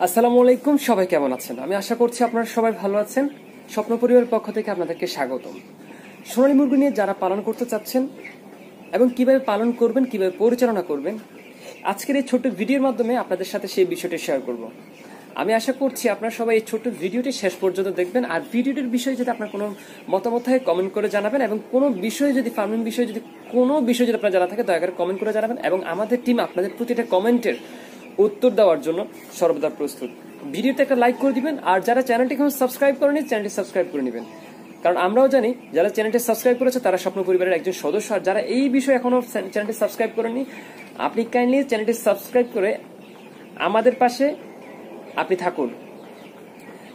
আসসালামু আলাইকুম, সবাই কেমন আছেন? আমি আশা করছি আপনারা সবাই ভালো আছেন। স্বপ্ন পরিবারের পক্ষ থেকে আপনাদেরকে স্বাগতম। সোনালী মুরগি নিয়ে যারা পালন করতে চাচ্ছেন এবং কিভাবে পালন করবেন, কিভাবে পরিচালনা করবেন, আজকের এই ছোট্ট ভিডিওর মাধ্যমে আপনাদের সাথে সেই বিষয়টি শেয়ার করব। আমি আশা করছি আপনারা সবাই এই ছোট্ট ভিডিওটি শেষ পর্যন্ত দেখবেন। আর ভিডিওটির বিষয়ে যদি আপনার কোনো মতামত হয় কমেন্ট করে জানাবেন, এবং কোনো বিষয়ে যদি ফার্মিং বিষয়ে যদি কোনো বিষয় যদি আপনার জানা থাকে দয়া করে কমেন্ট করে জানাবেন, এবং আমাদের টিম আপনাদের প্রতিটা কমেন্টের উত্তর দেওয়ার জন্য সর্বদা প্রস্তুত। ভিডিওতে একটা লাইক করে দিবেন, আর যারা চ্যানেলটি এখন সাবস্ক্রাইব করেনি চ্যানেলটি সাবস্ক্রাইব করে নেবেন, কারণ আমরাও জানি যারা চ্যানেলটি সাবস্ক্রাইব করেছে তারা স্বপ্ন পরিবারের একজন সদস্য। আর যারা এই বিষয়ে এখনো চ্যানেলটি সাবস্ক্রাইব করেননি, আপনি কাইন্ডলি চ্যানেলটি সাবস্ক্রাইব করে আমাদের পাশে আপনি থাকুন।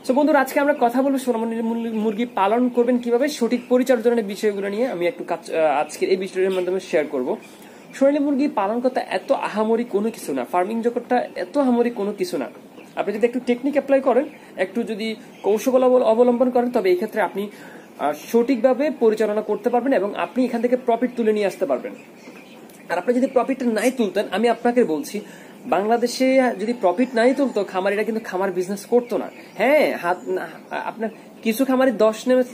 তো বন্ধুরা, আজকে আমরা কথা বলবো সোনালী মুরগি পালন করবেন কিভাবে, সঠিক পরিচর্যার বিষয়গুলো নিয়ে আমি একটু আজকের এই বিষয়ের মাধ্যমে শেয়ার করব। সোনালী মুরগি পালন করতে এত আহামরি কোনো কিছু না, ফার্মিং জগৎটা এত আহামরি কোনো কিছু না। আপনি যদি একটু টেকনিক অ্যাপ্লাই করেন, একটু যদি কৌশল অবলম্বন করেন, তবে এই ক্ষেত্রে আপনি সঠিকভাবে পরিচালনা করতে পারবেন এবং আপনি এখান থেকে প্রফিট তুলে নিয়ে আসতে পারবেন। আর আপনি যদি প্রফিটটা নাই তুলতেন, আমি আপনাকে বলছি বাংলাদেশে যদি প্রফিট নাই তুলতো, খামারিরা কিন্তু খামার বিজনেস করতো না। হ্যাঁ, আপনার কিছু খামারি 10 নেমে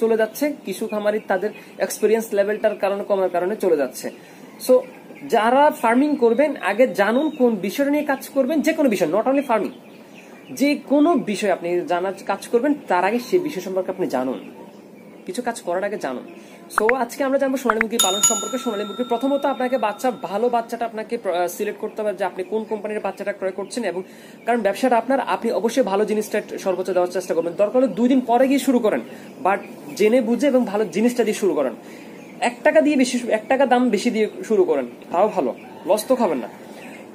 চলে যাচ্ছে, কিছু খামারি তাদের এক্সপিরিয়েন্স লেভেলটার কারণে কমার কারণে চলে যাচ্ছে। সো যারা ফার্মিং করবেন আগে জানুন কোন বিষয় নিয়ে কাজ করবেন। যে কোনো বিষয়, নট অনলি ফার্মিং, যে কোনো বিষয় আপনি জানার কাজ করবেন তার আগে সেই বিষয় সম্পর্কে আপনি জানুন, কিছু কাজ করার আগে জানুন। সো আজকে আমরা জানবো সোনালী মুরগি পালন সম্পর্কে। সোনালী মুরগি প্রথমত আপনাকে ভালো বাচ্চাটা আপনাকে সিলেক্ট করতে হবে, যে আপনি কোন কোম্পানির বাচ্চাটা ক্রয় করছেন, এবং কারণ ব্যবসাটা আপনার, আপনি অবশ্যই ভালো জিনিসটা সর্বোচ্চ দেওয়ার চেষ্টা করবেন। দরকার হলে 2 দিন পরে গিয়ে শুরু করেন, বাট জেনে বুঝে এবং ভালো জিনিসটা দিয়ে শুরু করেন। 1 টাকা দিয়ে বেশি, 1 টাকা দাম বেশি দিয়ে শুরু করেন, তাও ভালো, লস তো খাবেন না।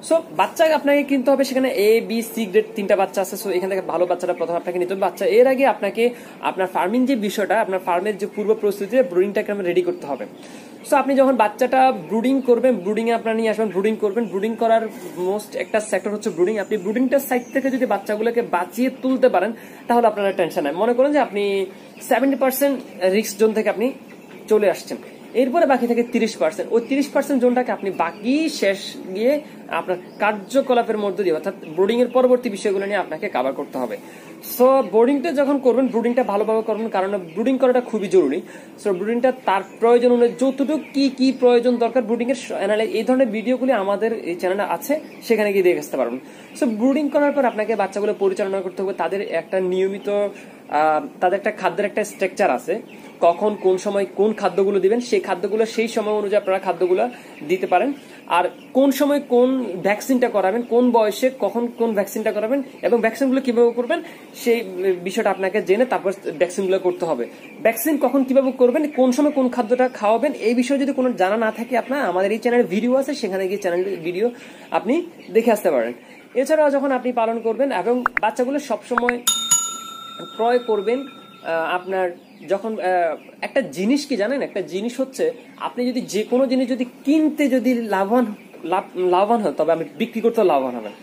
সো বাচ্চা আপনাকে কিনতে হবে, সেখানে এ বি সি গ্রেড 3টা বাচ্চা আছে। সো এখান থেকে ভালো বাচ্চাটা প্রথম আপনাকে নিতে হবে। বাচ্চা এর আগে আপনাকে আপনার ফার্মিং যে বিষয়টা, আপনার ফার্মের যে পূর্ব প্রস্তুতি, ব্রুডিংটাকে রেডি করতে হবে। সো আপনি যখন বাচ্চাটা ব্রুডিং করবেন, ব্রুডিং এ আপনার নিয়ে আসবেন, ব্রুডিং করবেন। ব্রুডিং করার মোস্ট একটা সেক্টর হচ্ছে ব্রুডিং। আপনি ব্রুডিংটার সাইড থেকে যদি বাচ্চাগুলোকে বাঁচিয়ে তুলতে পারেন, তাহলে আপনার টেনশন নাই। মনে করেন যে আপনি 70% রিস্ক জোন থেকে আপনি চলে আসছেন, এরপরে বাকি থাকে 30%। ওই 30% জোনটাকে আপনি বাকি শেষ গিয়ে আপনার কার্যকলাপের মধ্যে দিয়ে, অর্থাৎ ব্রুডিং এর পরবর্তী বিষয়গুলো নিয়ে আপনাকে কভার করতে হবে। সো ব্রুডিংটা যখন করবেন, ব্রুডিংটা ভালোভাবে করবেন, কারণ ব্রুডিং করাটা খুবই জরুরি। সো ব্রুডিংটা তার প্রয়োজন অনুযায়ী যতটুকু কি প্রয়োজন দরকার, ব্রুডিং এর এই ধরনের ভিডিওগুলি আমাদের এই চ্যানেলে আছে, সেখানে গিয়ে দেখে আসতে পারবেন। সো ব্রুডিং করার পর আপনাকে বাচ্চাগুলো পরিচালনা করতে হবে। তাদের একটা নিয়মিত তাদের একটা খাদ্যের একটা স্ট্রাকচার আছে, কখন কোন সময় কোন খাদ্যগুলো দিবেন, সেই খাদ্যগুলো সেই সময় অনুযায়ী আপনারা খাদ্যগুলো দিতে পারেন। আর কোন সময় কোন ভ্যাকসিনটা করাবেন, কোন বয়সে কখন কোন ভ্যাকসিনটা করাবেন, এবং ভ্যাকসিনগুলো কিভাবে করবেন সেই বিষয়টা আপনাকে জেনে তারপর ভ্যাকসিনগুলো করতে হবে। ভ্যাকসিন কখন কিভাবে করবেন, কোন সময় কোন খাদ্যটা খাওয়াবেন, এই বিষয়ে যদি কোনো জানা না থাকে আপনার, আমাদের এই চ্যানেলে ভিডিও আছে, সেখানে গিয়ে চ্যানেল ভিডিও আপনি দেখে আসতে পারেন। এছাড়াও যখন আপনি পালন করবেন এবং বাচ্চাগুলো সবসময় ক্রয় করবেন, আপনার যখন একটা জিনিস কি জানেন, একটা জিনিস হচ্ছে আপনি যদি যে কোনো জিনিস যদি কিনতে যদি লাভবান হয়, তবে আপনি বিক্রি করতেও লাভবান হবেন।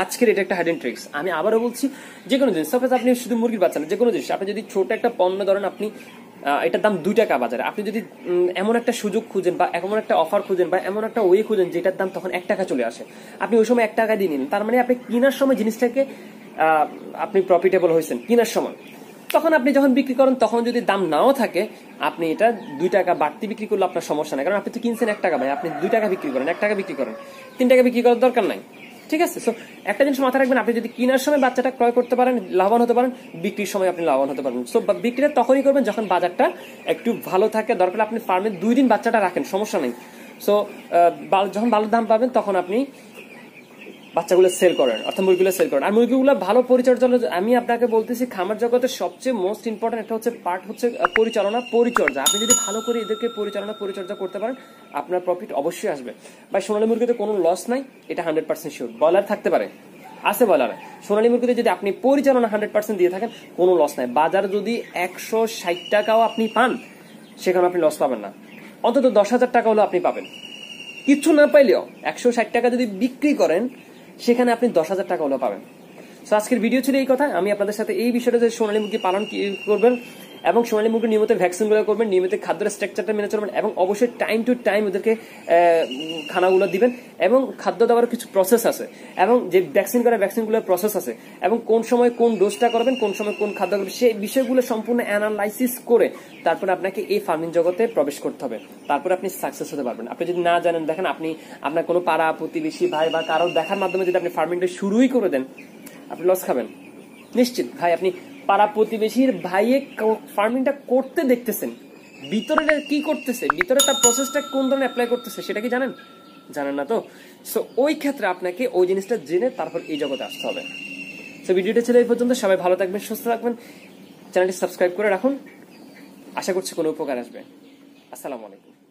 আজকের এটা একটা হাইডেন ট্রিক্স। আমি আবারও বলছি, যে কোনো জিনিস, সাপোজ আপনি শুধু মুরগির বাচ্চা না, যে কোনো জিনিস আপনি যদি ছোট একটা পণ্য ধরেন, আপনি এটার দাম 2 টাকা বাজারে, আপনি যদি এমন একটা সুযোগ খুঁজেন বা এমন একটা অফার খুঁজেন বা এমন একটা ওয়ে খুঁজেন যেটার দাম তখন 1 টাকা চলে আসে, আপনি ওই সময় 1 টাকা দিয়ে নিন, তার মানে আপনি কেনার সময় জিনিসটাকে আপনি প্রফিটেবল হয়েছেন কেনার সময়। তখন আপনি যখন বিক্রি করেন, তখন যদি দাম নাও থাকে, আপনি এটা 2 টাকা বাড়তি বিক্রি করলে আপনার সমস্যা নাই, কারণ আপনি তো কিনছেন 1 টাকা, ভাই আপনি 2 টাকা বিক্রি করেন, 1 টাকা বিক্রি করেন, 3 টাকা বিক্রি করার দরকার নাই। ঠিক আছে? সো একটা জিনিস মাথায় রাখবেন, আপনি যদি কেনার সময় বাচ্চাটা ক্রয় করতে পারেন, লাভবান হতে পারেন, বিক্রির সময় আপনি লাভবান হতে পারবেন। সো বিক্রিটা তখনই করবেন যখন বাজারটা একটু ভালো থাকে। দরকার আপনি ফার্মে 2 দিন বাচ্চাটা রাখেন, সমস্যা নেই। সো যখন ভালো দাম পাবেন, তখন আপনি বাচ্চাগুলো সেল করেন, অর্থাৎ মুরগিগুলো সেল করেন। আর মুরগিগুলো ভালো পরিচর্যা, আমি আপনাকে বলতেছি, খামার জগতের সবচেয়ে মোস্ট ইম্পর্টেন্ট একটা হচ্ছে পার্ট হচ্ছে পরিচর্যা। আপনি যদি ভালো করে এদেরকে পরিচর্যা করতে পারেন, আপনার প্রফিট অবশ্যই আসবে। ভাই সোনালী মুরগিতে কোনো লস নাই, এটা 100% শিওর। ব্রয়লার থাকতে পারে, আছে ব্রয়লার, সোনালী মুরগিতে যদি আপনি পরিচালনা 100% দিয়ে থাকেন, কোনো লস নাই। বাজার যদি 160 টাকাও আপনি পান, সেখানে আপনি লস পাবেন না, অন্তত 10,000 টাকা হলেও আপনি পাবেন। কিছু না পাইলেও 160 টাকা যদি বিক্রি করেন, সেখানে আপনি 10,000 টাকা হলেও পাবেন। তো আজকের ভিডিও ছিল এই কথা। আমি আপনাদের সাথে এই বিষয়টা, যে সোনালী মুরগি পালন কি করবেন এবং সোনালী মুরগির নিয়মিত ভ্যাকসিনগুলো করবেন, নিয়মিত খাদ্যের স্ট্রাকচারটা মেনে চলবেন এবং অবশ্যই টাইম টু টাইম ওদেরকে খানাগুলো দিবেন এবং খাদ্য দেওয়ার কিছু প্রসেস আছে এবং যে ভ্যাকসিন করা ভ্যাকসিনগুলোর প্রসেস আছে এবং কোন সময় কোন ডোজটা করবেন, কোন সময় কোন খাদ্য করবেন, সেই বিষয়গুলো সম্পূর্ণ অ্যানালাইসিস করে তারপরে আপনাকে এই ফার্মিং জগতে প্রবেশ করতে হবে, তারপরে আপনি সাকসেস হতে পারবেন। আপনি যদি না জানেন, দেখেন আপনি আপনার কোনো পাড়া প্রতিবেশী ভাই বা কারোর দেখার মাধ্যমে যদি আপনি ফার্মিংটা শুরুই করে দেন, আপনি লস খাবেন নিশ্চিত। ভাই আপনি পাড়া প্রতিবেশীর ভাইয়ে ফার্মিংটা করতে দেখতেছেন, ভিতরে কি করতেছে, ভিতরে তার প্রসেসটা কোন ধরনের অ্যাপ্লাই করতেছে সেটা কি জানেন? জানেন না তো। সো ওই ক্ষেত্রে আপনাকে ওই জিনিসটা জেনে তারপর এই জগতে আসতে হবে। সো ভিডিওটা ছিল এই পর্যন্ত। সবাই ভালো থাকবেন, সুস্থ থাকবেন, চ্যানেলটি সাবস্ক্রাইব করে রাখুন। আশা করছি কোনো উপকার আসবে। আসসালামু আলাইকুম।